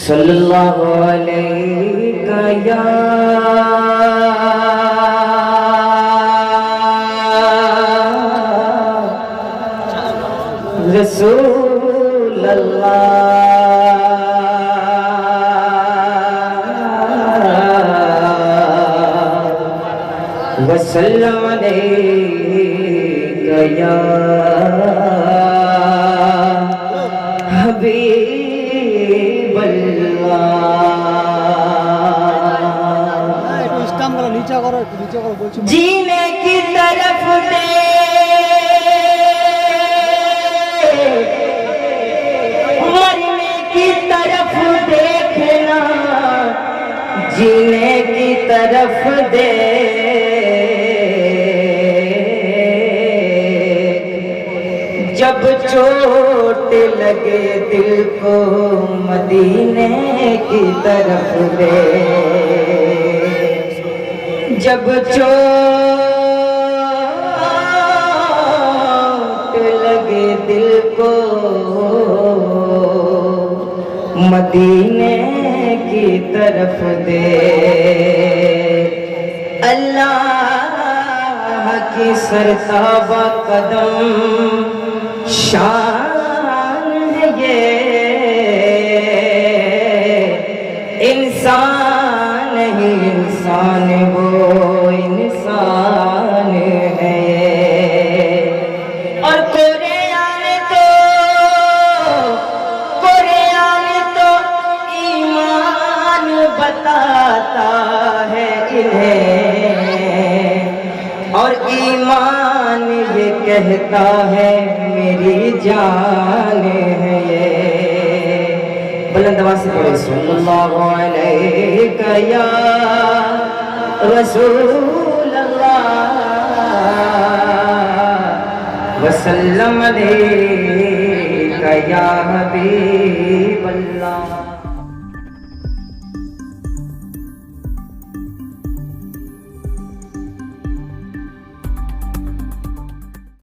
सल्लल्लाहु अलैहि या रसूल अल्लाह वसल्लम अलैका या हबीब अल्लाह। जीने की तरफ दे मरने की तरफ देखना, जीने की तरफ दे जब चोट लगे दिल को मदीने की तरफ दे, जब चोट लगे दिल को मदीने की तरफ दे। अल्लाह की सरताबा कदम शान है ये, इंसान नहीं इंसान वो इंसान है ये। और कुरान तो ईमान बताता है इन्हें, और ईमान ये कहता है मेरी जान है ये। बुलंद आवाज से पढ़े सल्लल्लाहु अलैका या रसूल अल्लाह वसल्लम अलैका या हबीब